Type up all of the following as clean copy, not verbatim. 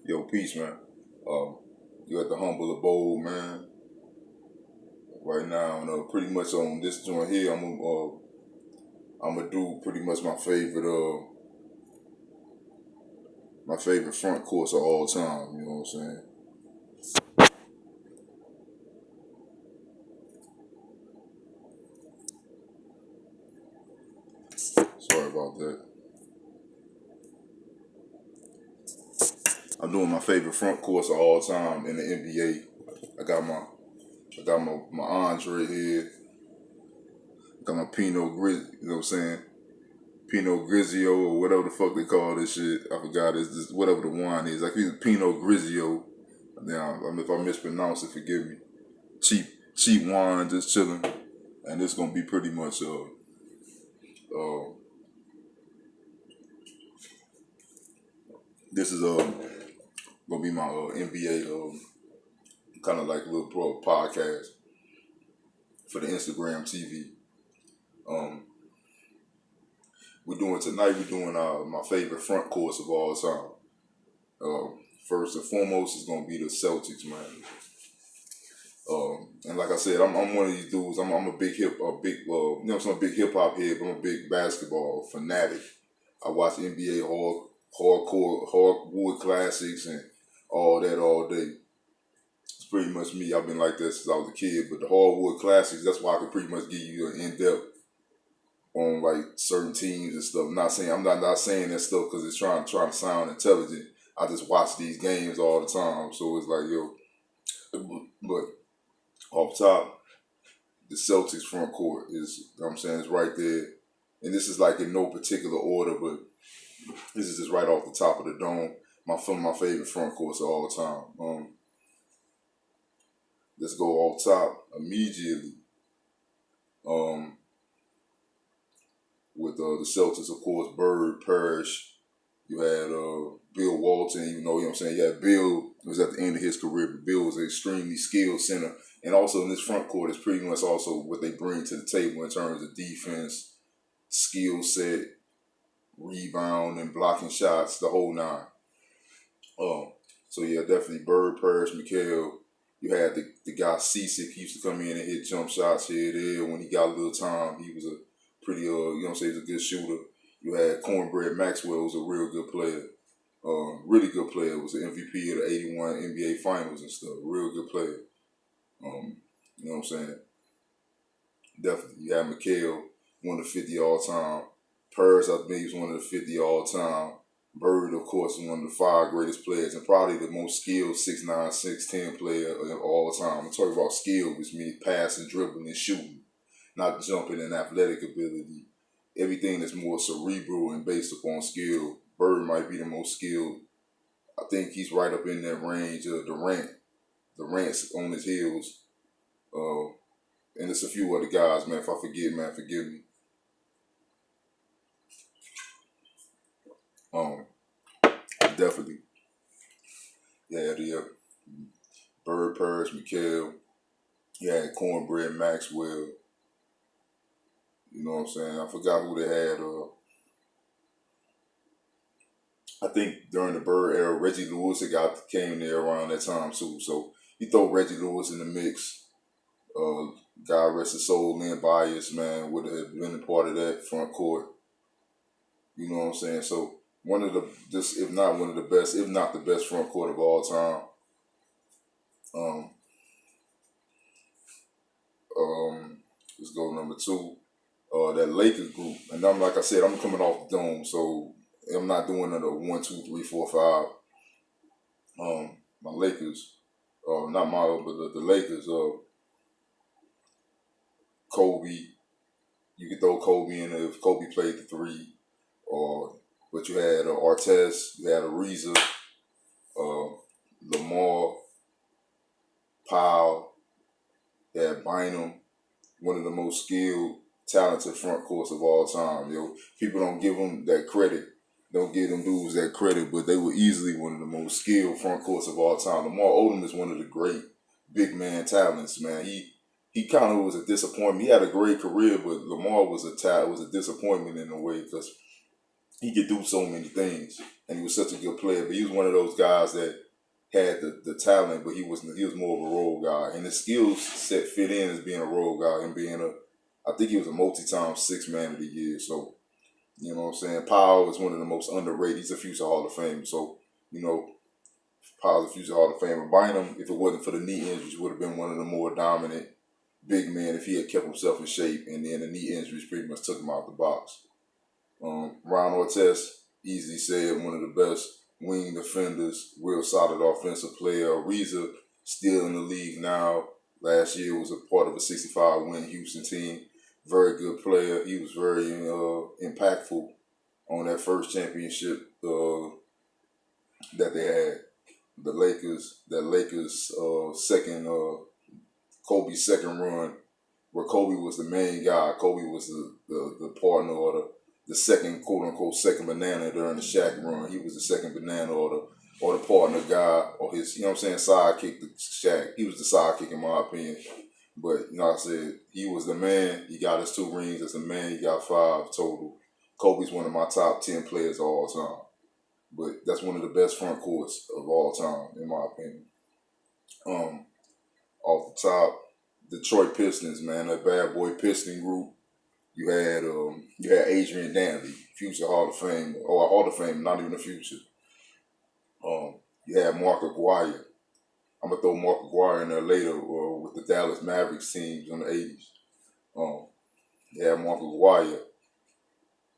Yo, peace, man. You at the humble abode, man. Right now, and pretty much on this joint here, I'm gonna do pretty much my favorite front course of all time. You know what I'm saying? Sorry about that. I'm doing my favorite front course of all time in the NBA. I got my Andre here. Got my Pinot Gris. You know what I'm saying? Pinot Grigio or whatever the fuck they call this shit. I forgot. It's just whatever the wine is. Like it's Pinot Grigio. Now, if I mispronounce it, forgive me. Cheap wine, just chilling, and it's gonna be pretty much this is gonna be my NBA kind of like a little pro podcast for the Instagram TV. Um, we're doing my favorite front course of all time. First and foremost is gonna be the Celtics, man. And like I said, I'm one of these dudes. I'm a big you know, I'm a big hip hop head, but I'm a big basketball fanatic. I watch NBA hardwood classics and all that all day. It's pretty much me. I've been like that since I was a kid. But the hardwood classics, that's why I can pretty much give you an in depth on like certain teams and stuff. I'm not saying that stuff because it's trying to sound intelligent. I just watch these games all the time, so it's like but off top, the Celtics front court is, you know what I'm saying, it's right there. And this is like in no particular order, but this is just right off the top of the dome. My favorite front courts of all time. Let's go off top immediately. With the Celtics, of course, Bird, Parrish. You had Bill Walton, even though, you know what I'm saying, you had Bill was at the end of his career, but Bill was an extremely skilled center. And also in this front court is pretty much also what they bring to the table in terms of defense, skill set, rebound, and blocking shots, the whole nine. So yeah, definitely Bird, Parrish, McHale. You had the guy Cisic. He used to come in and hit jump shots here and there. When he got a little time, he was a pretty you know what I'm saying, he was a good shooter. You had Cornbread Maxwell, was a real good player. Really good player. Was the MVP of the '81 NBA Finals and stuff. Real good player. You know what I'm saying? Definitely. You had McHale, one of the 50 all time. Purse, I think, he was one of the 50 all time. Bird, of course, is one of the 5 greatest players and probably the most skilled 6'9", 6'10" player of all time. I'm talking about skill, which means passing, dribbling, and shooting, not jumping and athletic ability. Everything that's more cerebral and based upon skill. Bird might be the most skilled. I think he's right up in that range of Durant. Durant's on his heels. And there's a few other guys, man. If I forget, man, forgive me. Definitely. Yeah, Bird, Parrish, McHale. You had Cornbread Maxwell. You know what I'm saying? I forgot who they had. I think during the Bird era, Reggie Lewis came there around that time too. So you throw Reggie Lewis in the mix. God rest his soul, Lynn Bias, man, would have been a part of that front court. You know what I'm saying? So one of the, just if not one of the best, if not the best front court of all time. Let's go number 2. That Lakers group, and like I said, I'm coming off the dome, so I'm not doing another 1, 2, 3, 4, 5. My Lakers, not my, but the Lakers. Kobe, you could throw Kobe in if Kobe played the 3, but you had Artest, you had Ariza, Lamar, Powell, you had Bynum, one of the most skilled, talented front courts of all time. People don't give them that credit. Don't give them dudes that credit, but they were easily one of the most skilled front courts of all time. Lamar Odom is one of the great big man talents, man. He kind of was a disappointment. He had a great career, but Lamar was a disappointment in a way because he could do so many things. and he was such a good player. But he was one of those guys that had the talent, but he was more of a role guy, and his skills set fit in as being a role guy and being I think he was a multi-time Sixth Man of the Year. So you know what I'm saying. Powell is one of the most underrated. He's a future Hall of Fame. So you know, Powell's a future Hall of Famer. Bynum, if it wasn't for the knee injuries, would have been one of the more dominant big men if he had kept himself in shape, and then the knee injuries pretty much took him out the box. Ron Artest, easily said, one of the best wing defenders, real solid offensive player. Ariza, still in the league now. Last year was a part of a 65-win Houston team. Very good player. He was very impactful on that first championship that they had. The Lakers second, Kobe's second run, where Kobe was the main guy. Kobe was the partner or the second, quote unquote, second banana during the Shaq run. He was the second banana or the partner guy or his, you know what I'm saying, sidekick to Shaq. He was the sidekick in my opinion. But, you know, I said, he was the man. He got his 2 rings as a man. He got 5 total. Kobe's one of my top 10 players of all time. But that's one of the best front courts of all time, in my opinion. Off the top, Detroit Pistons, man, that bad boy Piston group. You had Adrian Dantley, future Hall of Fame, or Hall of Fame, not even a future. You had Mark Aguirre. I'm gonna throw Mark Aguirre in there later with the Dallas Mavericks teams in the '80s. You had Mark Aguirre,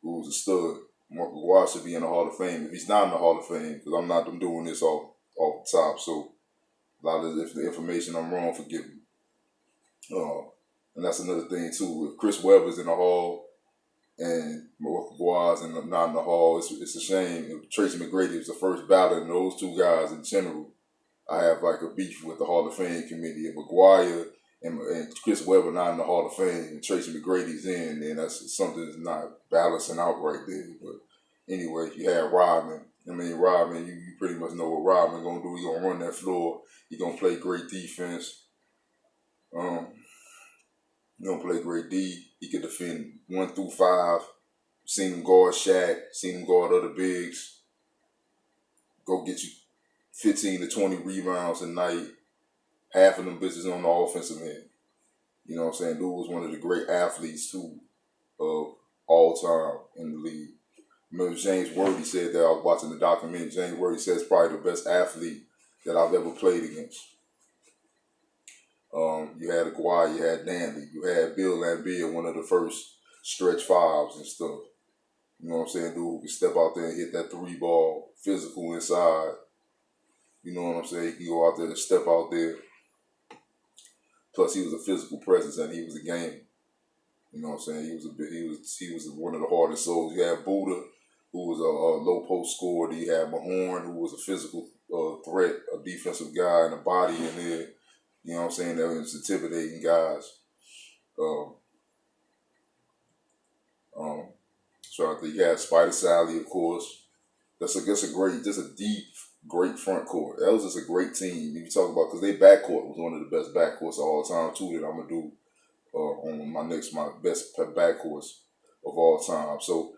who was a stud. Mark Aguirre should be in the Hall of Fame. If he's not in the Hall of Fame, because I'm not doing this off the top, so a lot of the information I'm wrong, forgive me. And that's another thing too. If Chris Webber's in the Hall and Mark Aguirre's not in the Hall, it's a shame. If Tracy McGrady was the first ballot, and those 2 guys in general, I have like a beef with the Hall of Fame committee. If Aguirre and Chris Webber not in the Hall of Fame and Tracy McGrady's in, then that's something that's not balancing out right there. But anyway, you had Rodman. I mean, Rodman, you pretty much know what Rodman gonna do. He gonna run that floor. He gonna play great defense. He gonna play great D. He could defend 1 through 5. Seen him guard Shaq. Seen him guard other bigs. Go get you 15 to 20 rebounds a night. Half of them bitches on the offensive end. You know what I'm saying? Dude was one of the great athletes too of all time in the league. Remember James Worthy said that, I was watching the documentary. James Worthy says probably the best athlete that I've ever played against. You had Aguirre, you had Dandy, you had Bill Laimbeer, one of the first stretch 5s and stuff. You know what I'm saying? Dude who could step out there and hit that 3 ball, physical inside. You know what I'm saying? He could go out there and step out there. Plus, he was a physical presence and he was a gamer. You know what I'm saying? He was one of the hardest souls. You had Buddha, who was a low post scorer. You had Mahorn, who was a physical threat, a defensive guy, and a body in there. You know what I'm saying? That was intimidating guys. So I think you had Spider Sally, of course. That's a deep, great front court. That was just a great team. You talk about, because their backcourt was one of the best backcourts of all time too. That I'm gonna do on my best backcourts of all time. So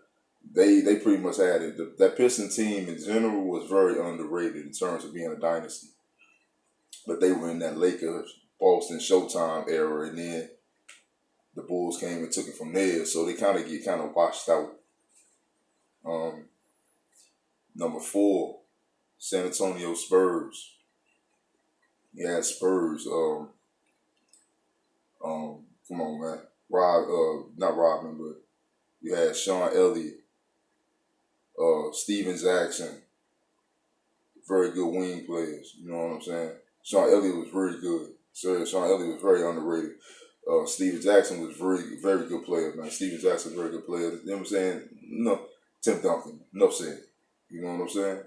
they pretty much had it. That Piston team in general was very underrated in terms of being a dynasty. But they were in that Lakers, Boston, Showtime era, and then the Bulls came and took it from there. So they kind of washed out. Number 4, San Antonio Spurs. You had Spurs. Come on, man. Not Rodman, but you had Sean Elliott, Steven Jackson. Very good wing players. You know what I'm saying? Sean Elliott was very good. Sir, Sean Elliott was very underrated. Steven Jackson was very good player, man. Steven Jackson, very good player. You know what I'm saying? No, Tim Duncan, enough said. You know what I'm saying?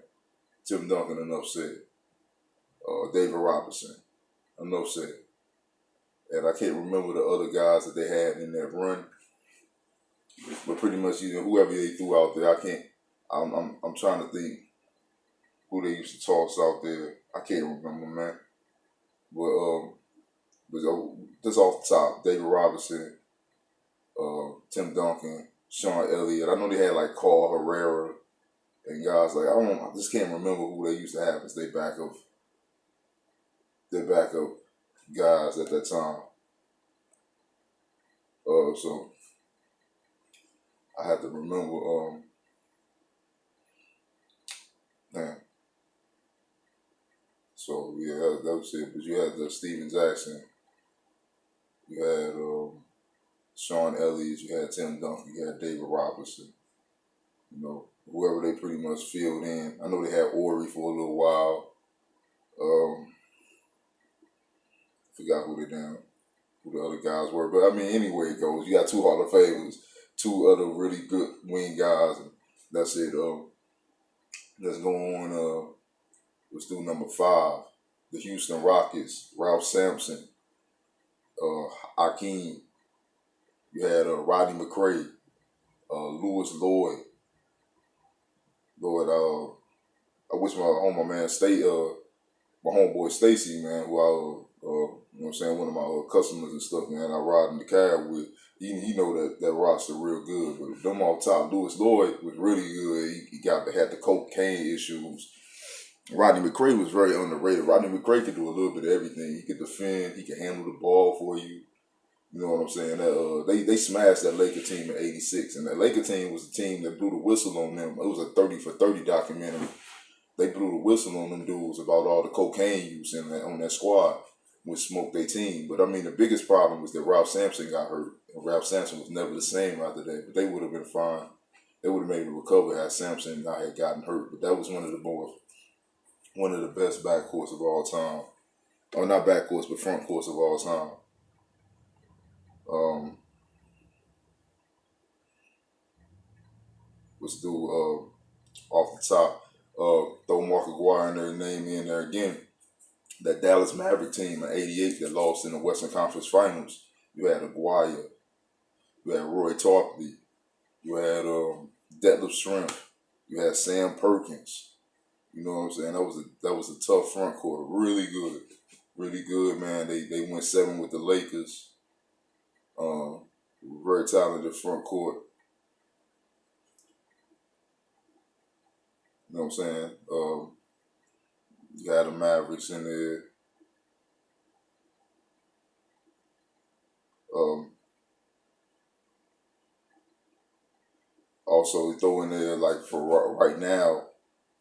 Tim Duncan, enough said. David Robinson, enough said. And I can't remember the other guys that they had in that run. But pretty much, whoever they threw out there, I can't. I'm trying to think who they used to toss out there. I can't remember, man. But just off the top, David Robinson, Tim Duncan, Sean Elliott. I know they had like Carl Herrera. And guys like I just can't remember who they used to have as their backup guys at that time. So I had to remember. Man. So yeah, that was it. But you had Steven Jackson, you had Sean Elliott, you had Tim Duncan, you had David Robinson. You know, whoever they pretty much filled in. I know they had Ori for a little while. Forgot who the other guys were. But I mean, anyway it goes. You got two Hall of Famers, two other really good wing guys, and that's it. Let's go on. Let's do number 5. The Houston Rockets, Ralph Sampson, Hakeem. You had Rodney McCray, Lewis Lloyd. I wish my homeboy Stacy, man, who you know what I'm saying, one of my customers and stuff, man, I ride in the cab with. He know that roster real good, but them off top, Lewis Lloyd was really good. He had the cocaine issues. Rodney McCray was very underrated. Rodney McCray could do a little bit of everything. He could defend. He could handle the ball for you. You know what I'm saying? They smashed that Laker team in '86, and that Laker team was the team that blew the whistle on them. It was a 30 for 30 documentary. They blew the whistle on them dudes about all the cocaine use on that squad, which smoked their team. But I mean, the biggest problem was that Ralph Sampson got hurt, and Ralph Sampson was never the same after that. But they would have been fine. They would have made a recover had Sampson not had gotten hurt. But that was one of the best backcourts of all time. Or not backcourts, but front courts of all time. Let's do off the top. Throw Mark Aguirre and their name in there again. That Dallas Maverick team in '88 that lost in the Western Conference Finals. You had Aguirre. You had Roy Tarpley. You had Detlef Schrempf. You had Sam Perkins. You know what I'm saying? That was a tough front court. Really good, man. They went 7 with the Lakers. Very talented front court. You know what I'm saying? You had the Mavericks in there. Also, you throw in there, like, for right now,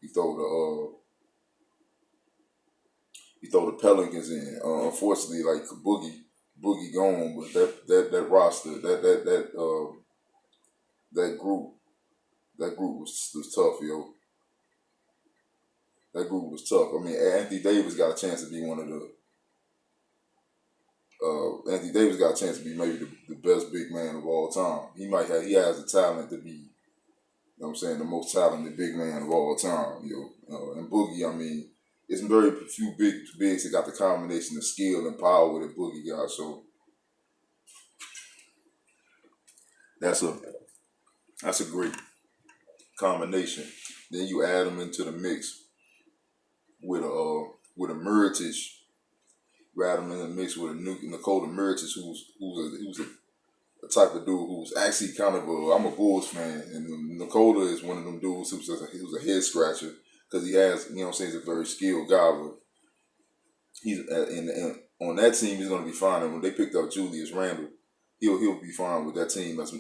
you throw the Pelicans in. Unfortunately, like Boogie gone, but that roster, that group was tough, yo. That group was tough. I mean, Anthony Davis got a chance to be one of the. Anthony Davis got a chance to be maybe the best big man of all time. He has the talent to be, you know what I'm saying, the most talented big man of all time, yo. And Boogie, I mean, it's very few bigs that got the combination of skill and power that Boogie got. So that's a great combination. Then you add them into the mix with a Mirotic. You add them in the mix with a Nikola Mirotic, who's a type of dude who's actually kind of I'm a Bulls fan, and Nikola is one of them dudes who's a head scratcher because he has, you know what I'm saying, he's a very skilled guy, but he's and on that team he's going to be fine. And when they picked up Julius Randle, he'll be fine with that team as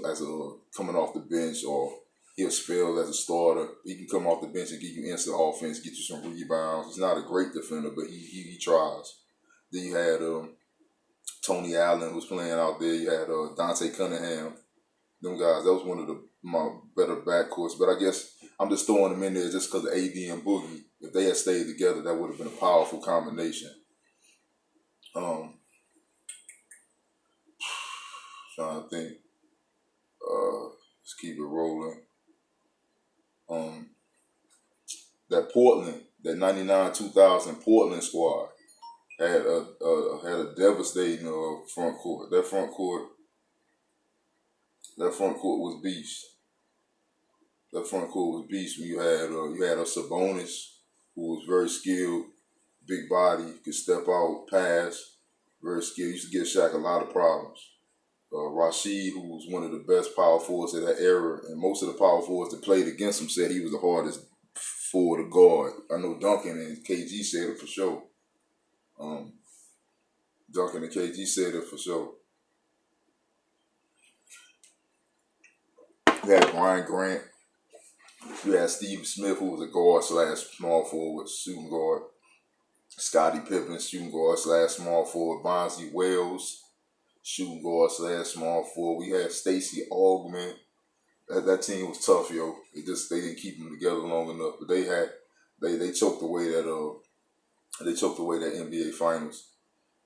coming off the bench, or he'll spell as a starter. He can come off the bench and give you instant offense, get you some rebounds. He's not a great defender, but he tries. Then you had Tony Allen was playing out there. You had Dante Cunningham. Them guys, that was one of my better backcourts. But I guess I'm just throwing them in there just because of AD and Boogie. If they had stayed together, that would have been a powerful combination. Trying to think. Let's keep it rolling. That 99-2000 Portland squad had a devastating front court. That front court was beast. That front court was beast. When you had a Sabonis who was very skilled, big body, could step out, pass, very skilled. Used to give Shaq a lot of problems. Rashid, who was one of the best power forwards of that era, and most of the power forwards that played against him said he was the hardest forward or guard. I know Duncan and KG said it for sure. Duncan and KG said it for sure. You had Brian Grant. You had Steve Smith, who was a guard / small forward, shooting guard. Scottie Pippen, shooting guard / small forward. Bonzi Wells, shooting guard / small forward. We had Stacey Augman. That team was tough, yo. They didn't keep them together long enough. But they choked away that NBA Finals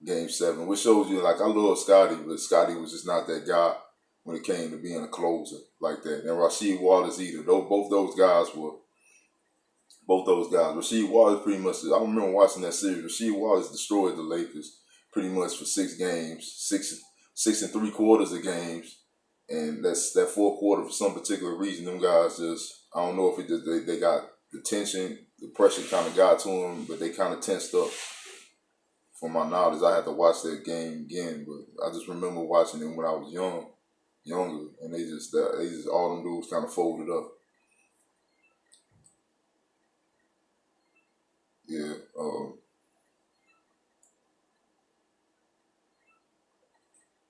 Game 7, which shows you, like, I love Scottie, but Scottie was just not that guy when it came to being a closer like that. And Rasheed Wallace either. Both those guys. Rasheed Wallace pretty much, I remember watching that series. Rasheed Wallace destroyed the Lakers pretty much for 6 games, 6 3/4 of games. And that fourth quarter, for some particular reason, them guys just, I don't know if it just, they got the tension, the pressure kind of got to them, but they kind of tensed up. From my knowledge, I had to watch that game again, but I just remember watching them when I was younger, and they just all them dudes kind of folded up. Yeah.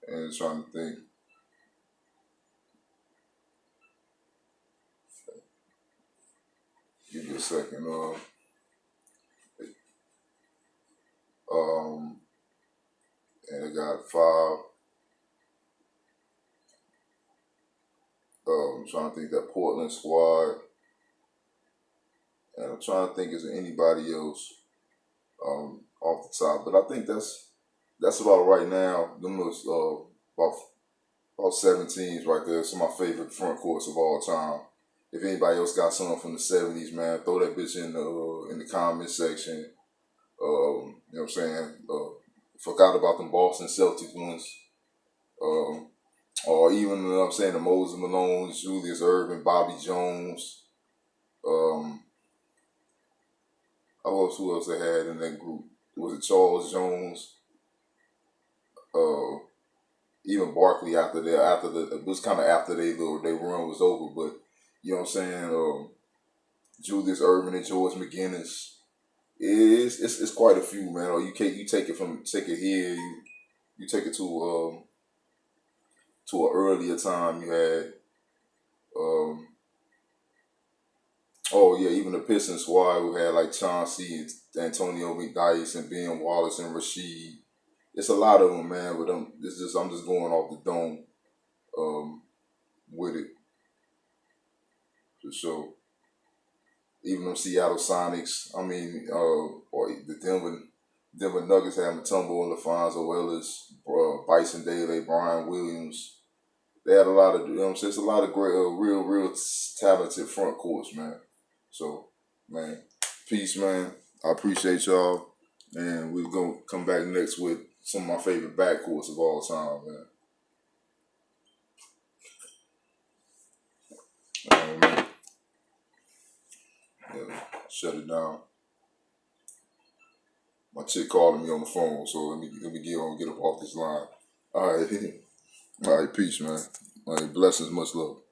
And trying to think. Give me a second. And they got 5. I'm trying to think that Portland squad. And I'm trying to think, is there anybody else off the top? But I think that's about right now. Them was about 7 teams right there. Some of my favorite front courts of all time. If anybody else got something from the 70s, man, throw that bitch in the comment section. You know what I'm saying? Forgot about them Boston Celtics ones. Or even, you know what I'm saying, the Moses Malone, Julius Erving, Bobby Jones. Who else they had in that group? Was it Charles Jones? Even Barkley it was kind of after their run was over, but you know what I'm saying? Julius Erving and George McGinnis. It's quite a few, man. Or you take it here, you take it to an earlier time. You had even the Pistons squad, who had like Chauncey and Antonio McDyess and Ben Wallace and Rasheed. It's a lot of them, man. But I'm just going off the dome with it for sure. Even them Seattle Sonics, or the Denver Nuggets had Mutombo and LaFonso Ellis, Bryson Daly, Brian Williams. They had a lot of, you know what I'm saying? It's a lot of great, real talented front courts, man. So, man, peace, man. I appreciate y'all. And we're going to come back next with some of my favorite backcourts of all time, man. Shut it down. My chick calling me on the phone, so let me get up off this line. All right, all right, peace, man. All right, blessings, much love.